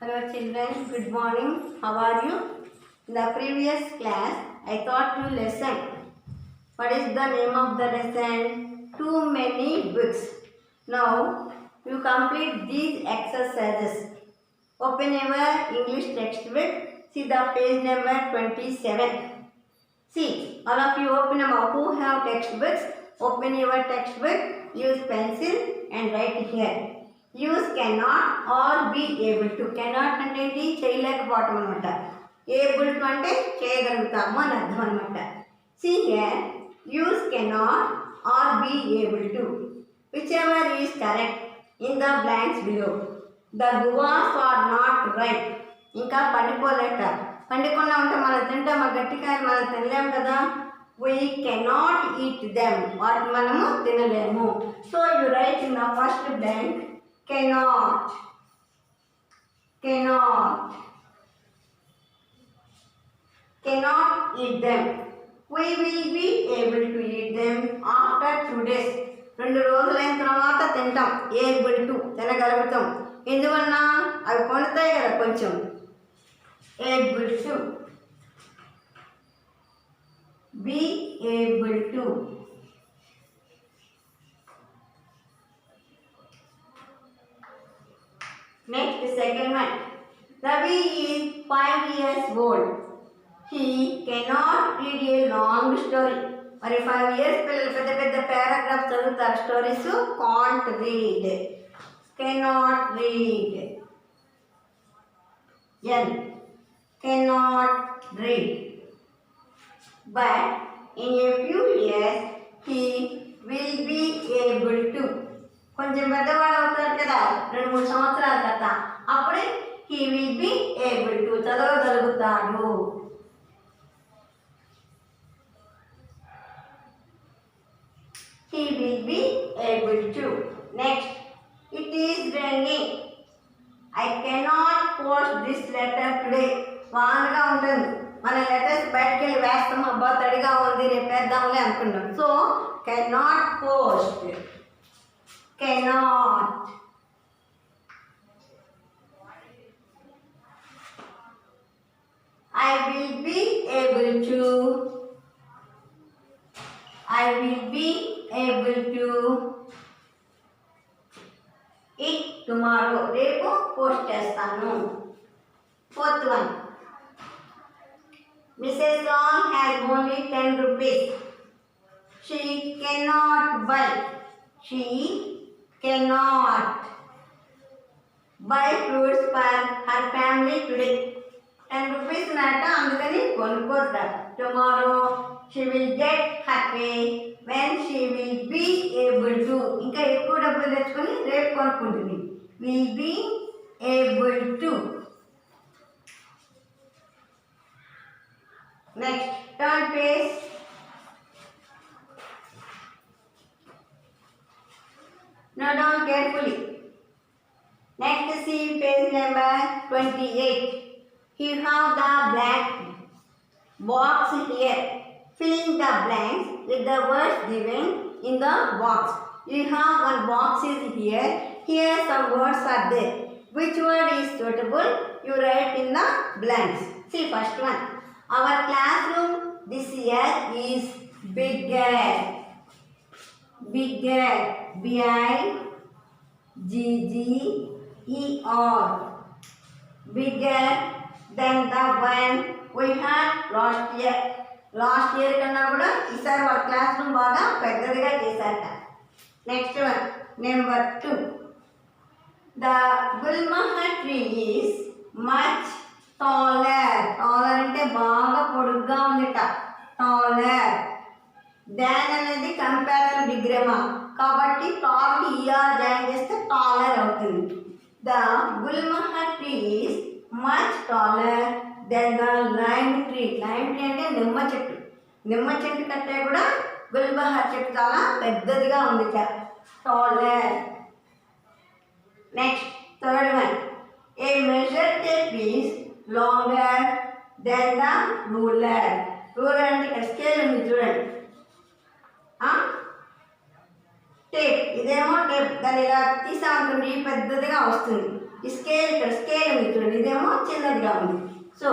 Hello children, good morning. How are you? In the previous class, I taught you lesson. What is the name of the lesson? Too many books. Now, you complete these exercises. Open your English textbook. See the page number 27. See, all of you open them up. Who have textbooks? Open your textbook. Use pencil and write here. Use cannot or be able to. Cannot అంటే ఏంటి? చేయలేకపోవటం అనమాట. Able to అంటే చేయగలుగుతాము అని అర్థం అనమాట. See here use cannot or be able to. Whichever is correct in the blanks below. The guavas are not ripe. ఇంకా పండిపోలేట. పండకుండా ఉంటే మనం తింటాం. ఆ గట్టికాయలు మనం తినలేము కదా. We cannot eat them. వాటిని మనము తినలేము. So you right in the first blank cannot, cannot, cannot eat them. We will be able to eat them after 2 days. 2 రోజులైన తర్వాత తింటాం. ఏబుల్ టు తినగలుగుతాం. ఎందువల్ల అవి పండుతాయి కదా కొంచెం. Able to, be able to. Next, the second one. Ravi is 5 years old. He cannot read a long story. మరి 5 years పిల్లలు పెద్ద పెద్ద పారాగ్రాఫ్ చదువుతారు. Stories can't read. Cannot read. And cannot read. But in a few years he will be able to. కొంచెం పెద్దవాడు అవుతాడు కదా 2-3 సంవత్సరాల తర్వాత. అప్పుడే he will be able to చదవగలుగుతాడు. He will be able to. Next, it is raining. I cannot post this letter today. వానగా ఉంటుంది. మన లెటర్స్ బయటకు వెళ్ళి వేస్తాం. అబ్బా తడిగా ఉంది రేపు వేద్దాంలే అనుకున్నాం. So cannot post. Cannot. I will be able to. I will be able to eat tomorrow. రేపు పోస్ట్ చేస్తాను. Fourth one. Mrs. Long has only 10 rupees. She cannot buy. She cannot buy fruits for her family today. 10 rupees nata andukani konukodra. Tomorrow she will get her pay when she will be able to. Inka ekku dabbulu techukoni repu konukuntundi. Will be able to. Next, turn page. Note down carefully. Next, see page number 28. You have the black box here. Filling the blanks with the words given in the box. You have one box is here. Here some words are there. Which word is suitable? You write in the blanks. See first one. Our classroom this year is bigger. Bigger. B-I-G-G-E-R. Bigger than the one we had last year. Last year కన్నా కూడా ఈసారి వాళ్ళ class room బాగా పెద్దదిగా చేశారట. Next one number 2. The Gulmohar tree is much taller. Taller అంటే బాగా పొడుగ్గా ఉందిట. Taller. దాన్ అనేది కంపారిటివ్ డిగ్రీమా కాబట్టి టాల్ ఇయర్ జాయిన్ చేస్తే టాలర్ అవుతుంది. The gulmohar tree is much taller than the lime tree. Lime tree అంటే నిమ్మ చెట్టు. నిమ్మ చెట్టు కంటే కూడా గుల్మహర్ చెట్టు చాలా పెద్దదిగా ఉంది. Taller. Next third one. A measure tape is longer than the ruler. Ruler అంటే ఇక్కడ స్కేల్ ఉంది చూడండి. టేప్ ఇదేమో టేప్. దాని దాన్ని ఇలా తీసామనుకోండి పెద్దదిగా వస్తుంది. ఈ స్కేల్ ఇక్కడ స్కేల్ ఉంది చూడండి, ఇదేమో చిన్నదిగా ఉంది. So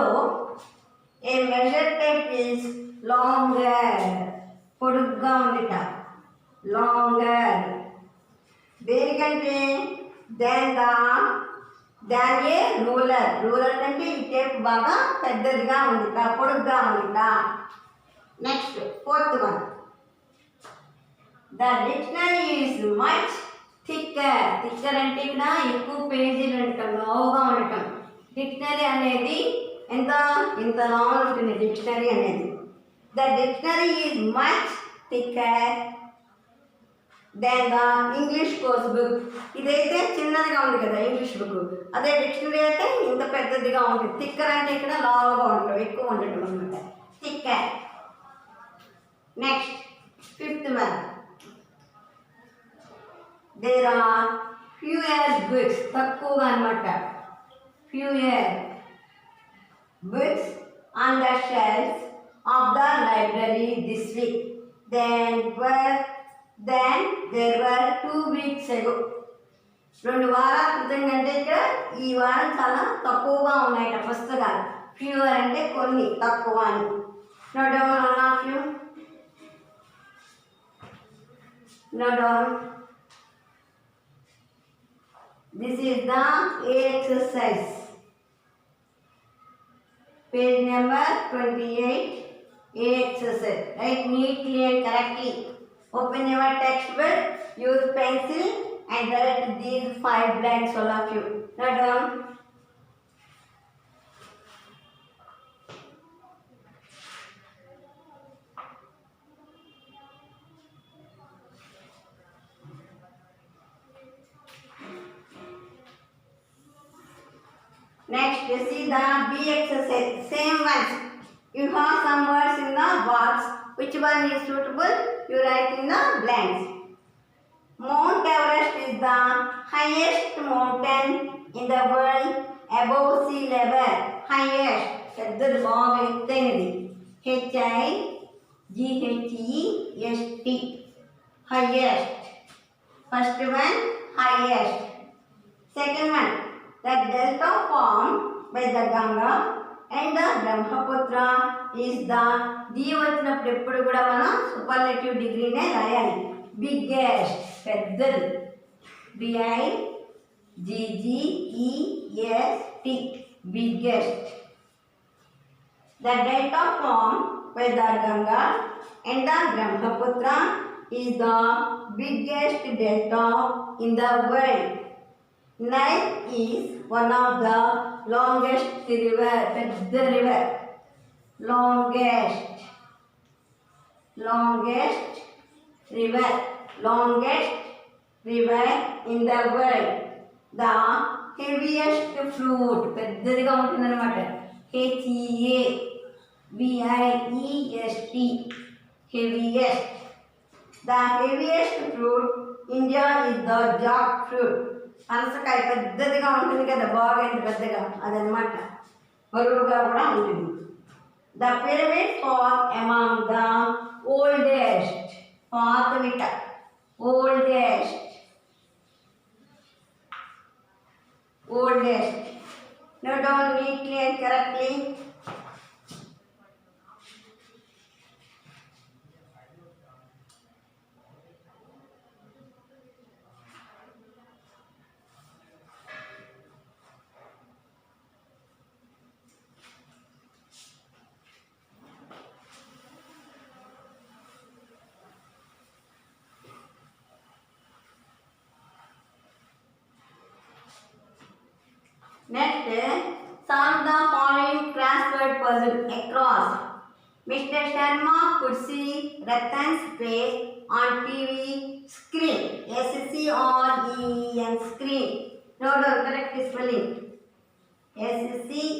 A measure tape is longer, పొడుగ్గా ఉందిట, లాంగర్. దేనికంటే దాన్ ఏ రూలర్, రూలర్ అంటే ఈ టేప్ బాగా పెద్దదిగా ఉందిట, పొడుగ్గా ఉందిట. Next fourth one, the dictionary is much thicker. Thicker అంటే ఇక్కడ ఎక్కువ పేజీలు ఉండటం, లావుగా ఉండటం. డిక్షనరీ అనేది ఇంత లాంగ్ ఉంటుంది డిక్షనరీ అనేది. The dictionary is much thicker then the English course book. ఇదైతే చిన్నదిగా ఉంది కదా ఇంగ్లీష్ బుక్, అదే డిక్షనరీ అయితే ఇంత పెద్దదిగా ఉంటుంది. థిక్కర్ అంటే ఇక్కడ లావుగా ఉండటం, ఎక్కువ ఉండటం అనమాట, thicker. Next fifth one, there are fewer books, తక్కువగా అనమాట, fewer books on the shelves of the library this week then there were 2 weeks ago. 2 వారాల క్రితం కంటే ఇక్కడ ఈ వారం చాలా తక్కువగా ఉన్నాయట పుస్తకాలు. ఫ్యూయర్ అంటే కొన్ని, తక్కువ అని. Note down all of you, note down. This is the A exercise, page number 28, A exercise. Write neatly and correctly. Open your textbook, use pencil and write these 5 blanks, all of you. Note down. Next, you see the B exercise, same ones. You have some words in the box. Which one is suitable? You write in the blanks. Mount Everest is the highest mountain in the world above sea level. Highest, పెద్దది బాగా ఎత్తైనది, HIGHEST, highest. First one, highest. Second one, the delta formed by the Ganga and the Brahmaputra is the, the వచ్చినప్పుడు ఎప్పుడు కూడా మనం superlative డిగ్రీనే రాయాలి. Biggest, పెద్దది, BIGGEST, biggest. The delta formed by the Ganga and the Brahmaputra is the biggest delta in the world. Nile is one of the longest river, పెద్ద river, longest river, longest river in the world. The heaviest fruit, పెద్దదిగా ఉంటుందన్నమాట, HEAVIEST, heaviest. The heaviest fruit India is the jackfruit. పనసకాయ పెద్దదిగా ఉంటుంది కదా, బాగా ఎంత పెద్దగా, అదనమాట, బరువుగా కూడా ఉంటుంది. The pyramids are among the oldest, పాతవిట, oldest. Note down neatly and correctly. Next, solve the following crossword puzzle across. Mr. Sharma could see Ratan's face on TV screen. SCREEN, screen. Note down correct spelling. SCREEN,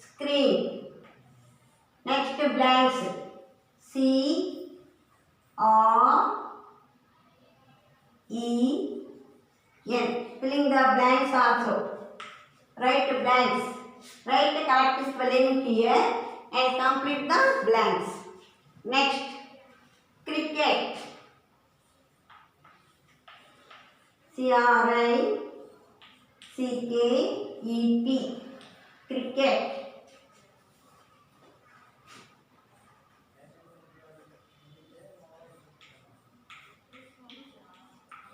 screen. Next, blanks. CREEN. Filling the blanks also. Write blanks. Write the correct spelling here and complete the blanks. Next, cricket, cricket, cricket.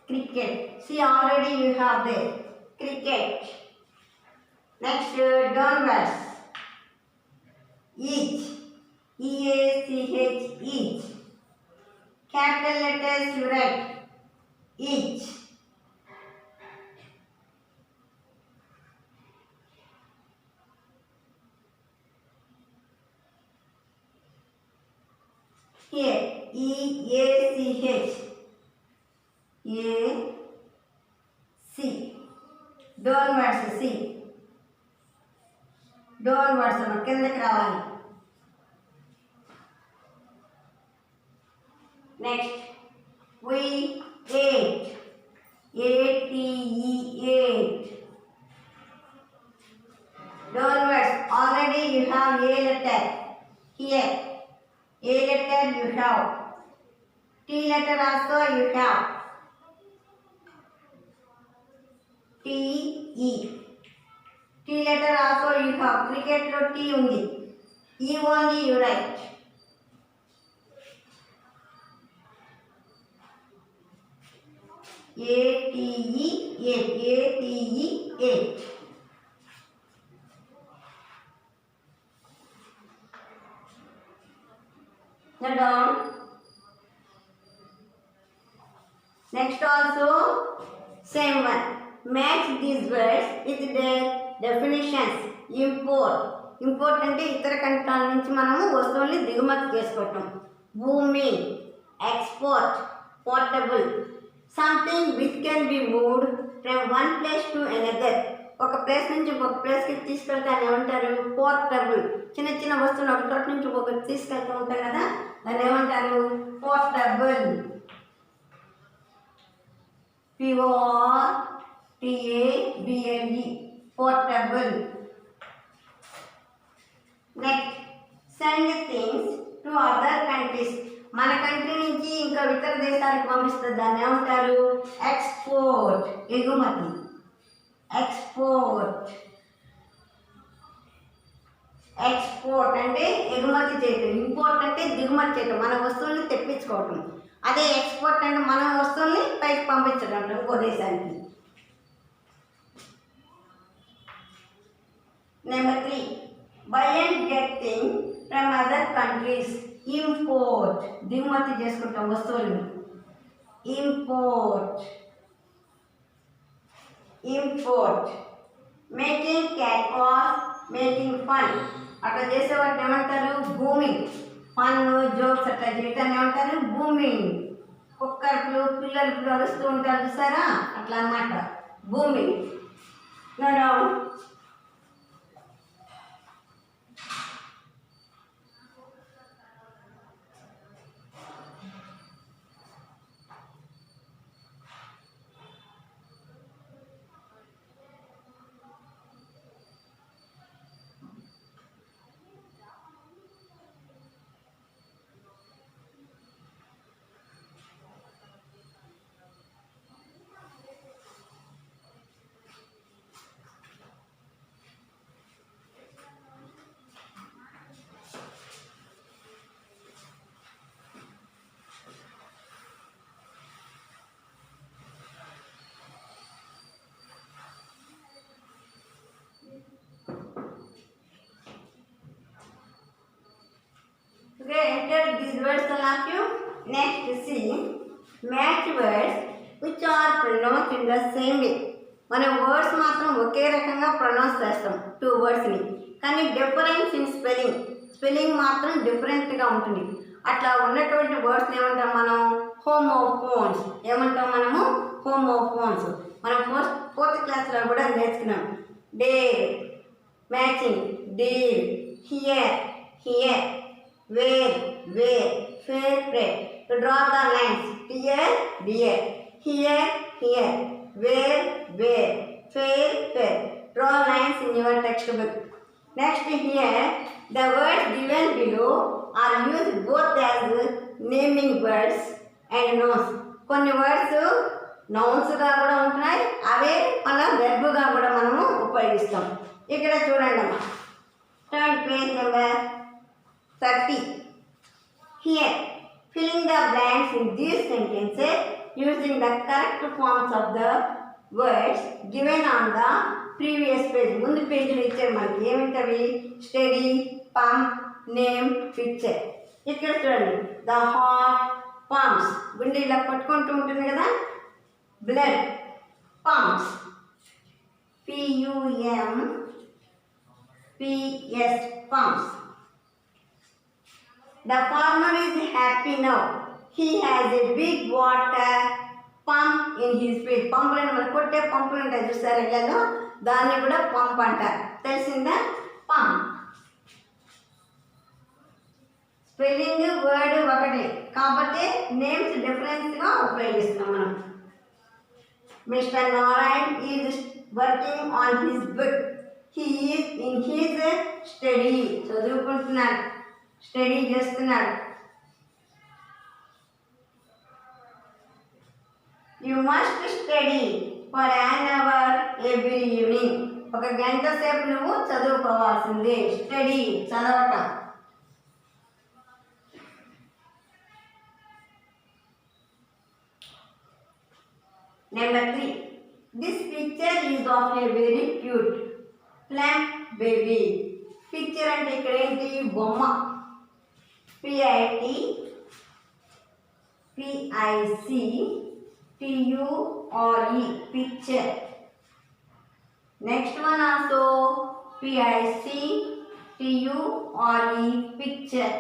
Cricket. See, already you have there. Cricket. Next, downwards. Each. E-A-C-H, each. Capital letters you write. Each. Here, E-A-C-H. A-C. Downwards, C. Downwards, కిందకి రావాలి. Next, we ate. A-T-E, ate. Downwards, already you have A letter. Here, A letter you have. T letter also you have. T-E. T letter also you have. Cricket lo T undi. E only you write. A-T-E, eight. A-T-E, eight. Now down. Next also same one. Match these words with their definitions. Import. Import అంటే ఇతర కంట్రీల నుంచి మనము వస్తువుల్ని దిగుమతి చేసుకోవటం. భూమి. Export. Portable. Something which can be moved from one place to another. ఒక place నుంచి ఇంకొక ప్లేస్కి తీసుకెళ్తే అని ఏమంటారు? పోర్టబుల్. చిన్న చిన్న వస్తువులు ఒక చోట నుంచి ఇంకొకటి తీసుకెళ్తూ ఉంటాం కదా, దాన్ని ఏమంటారు? Portable. P-O-R-T-A-B-L-E. Portable. Next, send things to other countries. మన కంట్రీ నుంచి ఇంకా ఇతర దేశాలకు పంపిస్తుంది, దాన్ని ఏమంటారు? ఎక్స్పోర్ట్. ఎగుమతి. ఎక్స్పోర్ట్. ఎక్స్పోర్ట్ అంటే ఎగుమతి చేయటం. ఇంపోర్ట్ అంటే దిగుమతి చేయటం, మన వస్తువుల్ని తెప్పించుకోవటం. అదే ఎక్స్పోర్ట్ అంటే మన వస్తువుల్ని పైకి పంపించడం ఇంకో దేశానికి. Number 3, by and get thing from other countries. Import. దిగుమతి చేసుకుంటాం వస్తువుల్ని. Import. Import. Making cat walk, making fun. అట్లా చేసేవాటిని ఏమంటారు? బూమింగ్. ఫన్, జోక్స్ అట్లా చేయటాన్ని ఏమంటారు? బూమింగ్. కుక్కర్లు పిల్లలు అరుస్తూ ఉంటారు చూసారా, అట్లా అన్నమాట booming. Down. Okay, enter these words all of you. Next, see, match words which are pronounced in the same way. మన వర్డ్స్ మాత్రం ఒకే రకంగా ప్రొనౌన్స్ చేస్తాం 2 wordsని, కానీ డిఫరెన్స్ ఇన్ స్పెల్లింగ్ మాత్రం డిఫరెంట్గా ఉంటుంది. అట్లా ఉన్నటువంటి వర్డ్స్ని ఏమంటాం మనం? హోమోఫోన్స్. ఏమంటాం మనము? హోమోఫోన్స్. మనం ఫోర్త్ క్లాస్లో కూడా నేర్చుకున్నాం. Dare, matching, deer, here, where, fair, to draw the lines, dear, here, where, fair, draw lines in your textbook. Next, here the words given below are used both as naming words and nouns. కొన్ని words నౌన్స్గా కూడా ఉంటున్నాయి, అవే మన వెర్బ్గా కూడా మనము ఉపయోగిస్తాం. ఇక్కడ చూడండి అమ్మా, turn page number 30. Here, filling the blanks in these sentences using the correct forms of the words given on the previous page. ముందు పేజీలో ఇచ్చారు మనకి ఏమిటవి, స్టడీ, పంప్, నేమ్, పిక్చర్. ఇక్కడ చూడండి, ద హార్ట్ పంప్స్, గుండె ఇలా కొట్టుకుంటూ ఉంటుంది కదా, blood pumps, PUMPS pumps. The farmer is happy now. He has a big water pump in his field. పంపులను మనం కొట్టే పంపులు ఉంటాయి చూసారు ఇళ్ళలో, దాన్ని కూడా పంప్ అంటారు. తెలిసిందా? పంప్. స్పెల్లింగ్ వర్డ్ ఒకటి కాబట్టి నేమ్స్ డిఫరెన్స్గా ఉపయోగిస్తాం మనం. Mister Narayan is working on his book. He is in his study. చదువుకుంటున్నాడు, స్టడీ చేస్తున్నాడు. You must study for an hour every evening. ఒక గంట సేపు నువ్వు చదువుకోవాల్సిందే. స్టడీ చదవటం. Number 3. This picture is of a very cute plump baby. Picture అంటే ఇక్కడ ఏంటి, బొమ్మ. PICTURE picture. Next one also PICTURE picture.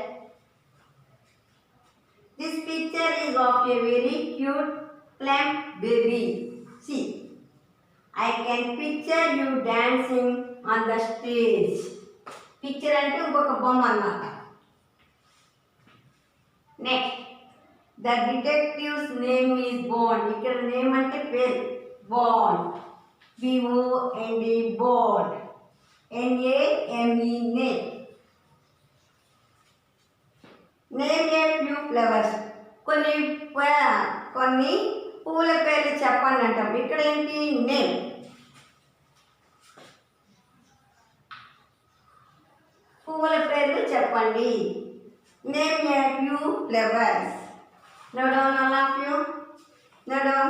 This picture is of a very cute plump baby. See, I can picture you dancing on the stage. Picture అంటే ఇంకొక బొమ్మ అన్నమాట. Next, the detectives name is bond. ఇక్కడ name అంటే పేరు, bond, BOND bond, NAME name. Name a few flowers. కొన్ని పూల పేర్లు చెప్పండి అంటాం. ఇక్కడ ఏంటి, నేమ్. పువ్వుల పేర్లు చెప్పండి. Name a few flowers. Note down all of you. Note down.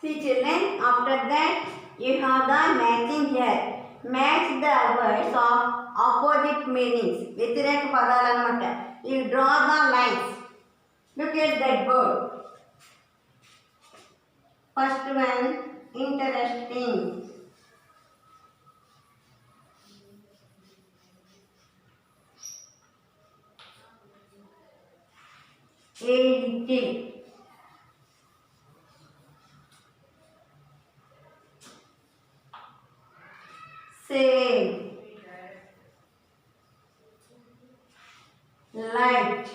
See children, after that you have the matching here. Match the words of opposite meanings. వ్యతిరేక పదాలు అన్నమాట. You draw the lines. Look at that word. First one, interesting. A little. Same. Light.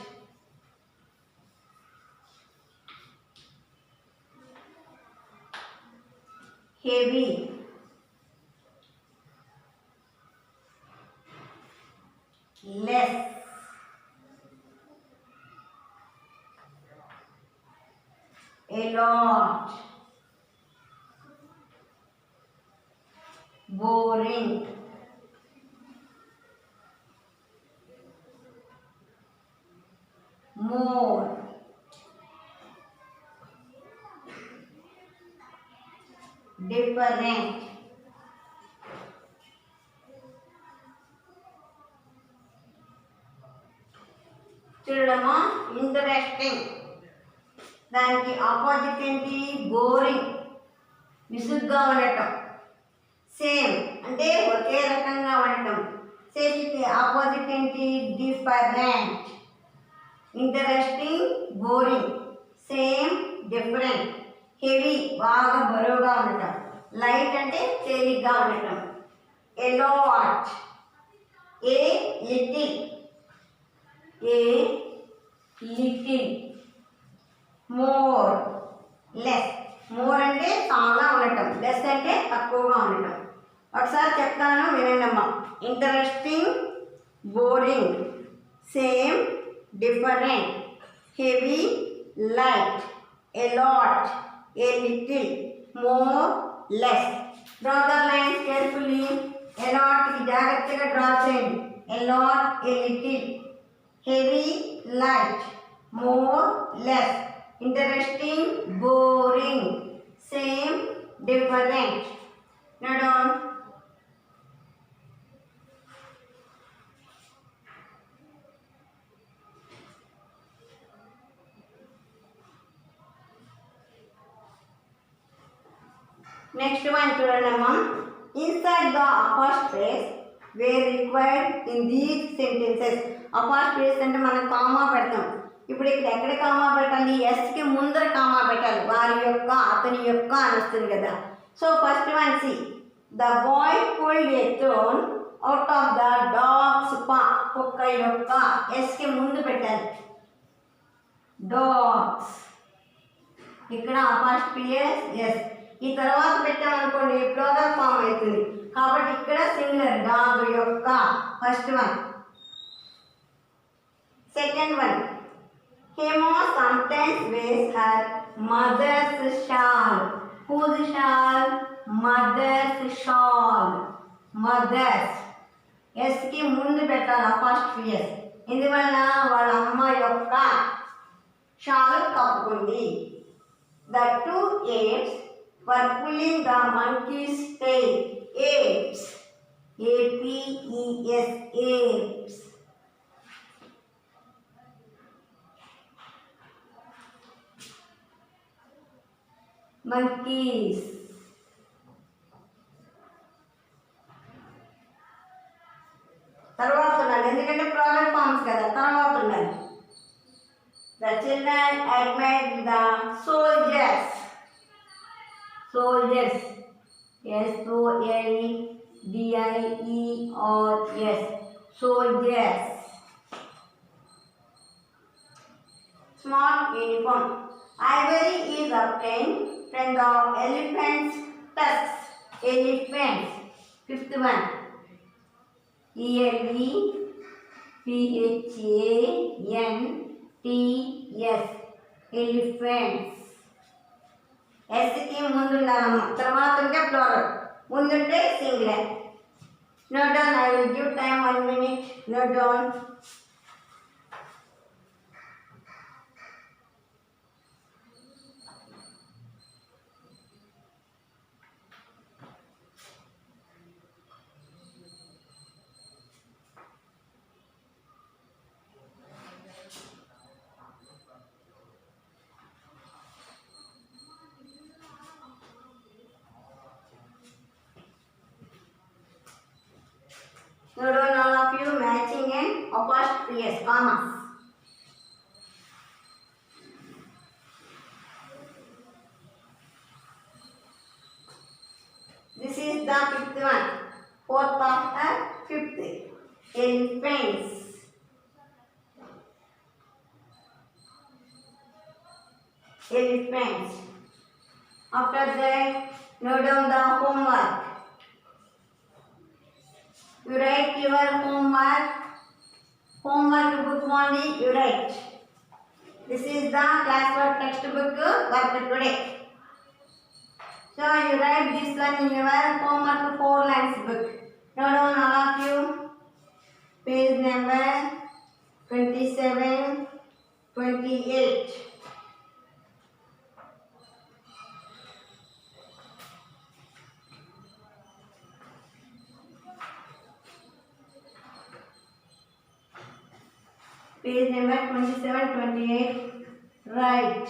Heavy. Less. A lot. Boring. More. Different. చూడమ్మా, interesting. దానికి opposite ఏంటి, boring. విసుగ్గా ఉండటం. Same అంటే ఒకే రకంగా ఉండటం. సేమ్కి ఆపోజిట్ ఏంటి? Different. Interesting, boring. Same, different. Heavy బాగా బరువుగా ఉండటం. లైట్ అంటే తేలిగ్గా ఉండటం. A lot, a little, a little. More, less. More అంటే చాలా ఉండటం, లెస్ అంటే తక్కువగా ఉండటం. ఒకసారి చెప్తాను వినండమ్మా. Interesting, boring, same, different, heavy, light, a lot, a little, more, less. Draw the lines carefully. ఎలాట్కి జాగ్రత్తగా డ్రా చేయండి. Allot, a little, heavy, light, more, less, interesting, boring, same, different. Now down. Next one చూడండమ్మా. Inside the apostrophes were required in these sentences. అపాస్ట్రేస్ అంటే మనం comma పెడతాం. ఇప్పుడు ఇక్కడ ఎక్కడ కామా పెట్టాలి? ఎస్కి ముందర కామా పెట్టాలి. వారి యొక్క, అతని యొక్క అని వస్తుంది కదా. So first one C. The boy pulled a thorn out of the dog's paw. కుక్క యొక్క, ఎస్కి ముందు పెట్టాలి. డాగ్స్. ఇక్కడ అపాస్ట్రియస్ ఎస్. ఈ తర్వాత పెట్టామనుకోండి ప్లూరల్ ఫామ్ అవుతుంది. కాబట్టి ఇక్కడ సింగులర్, డాగ్ యొక్క. First one. Second one. Hema sometimes wears her mother's shawl. Whose shawl? Mother's shawl. Mother's. S కి ముందు పెట్టాలి అపాస్ట్రఫీ ఎస్. ఎందువల్ల వాళ్ళ అమ్మ యొక్క shawl కప్పుకుంది. The two apes were pulling the monkey's tail. Apes. A-P-E-S. Apes. monkeys. తర్వాత ఉండాలి, ఎందుకంటే ప్లూరల్ ఫార్మ్స్ కదా, తర్వాత ఉండాలి. The children admired the soldiers. Soldiers. S-O-L-D-I-E-R-S. Soldiers. Smart uniform. Ivory is obtained from the elephant's tusks. Elephants. Fifth one. E-L-E-P-H-A-N-T-S. Elephants. S కి ముందు ఉండాలమ్మ, తర్వాత ఉంటే ప్లూరల్, ముందుంటే singular. Note down. I will give time 1 minute. Note down. Note down all of you matching and apostrophes, commas. This is the fifth one. Fourth after fifth. Elephants. Elephants. After that, note down the homework. You write your homework. Homework book only you write. This is the classwork textbook work today. So you write this one in your homework 4 lines book. Note down all of you. Page number 27, 28. Page number 27, 28. Write.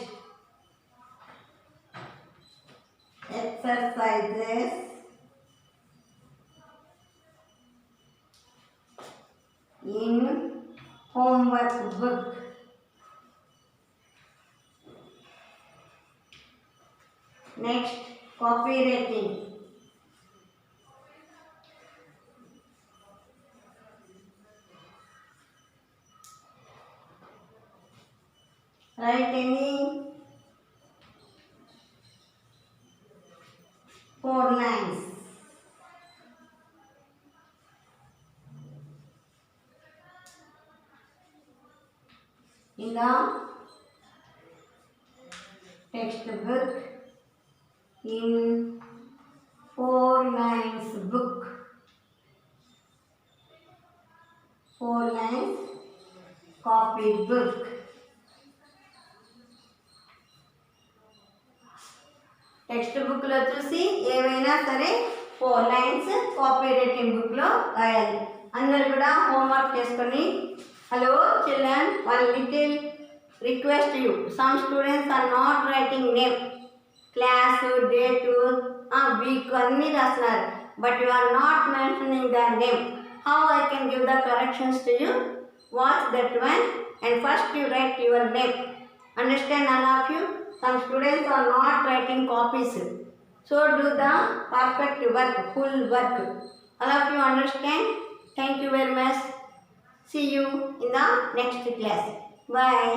Exercise. classes in homework book. Next, copywriting. Write any 4 lines. In the textbook, in 4 lines book. 4 lines copy book. Text బుక్లో చూసి ఏవైనా సరే 4 lines copy writing బుక్లో రాయాలి. అందరు కూడా homework చేసుకొని. Hello children, one little request you. Some students are not writing name, class, date, week అన్నీ రాస్తున్నారు. But you are not mentioning the name. How I can give the corrections to you? Watch that one and first you write your name. Understand all of you? Some students are not writing copies, so do the perfect work, full work. All of you understand? Thank you very much. See you in the next class. Bye.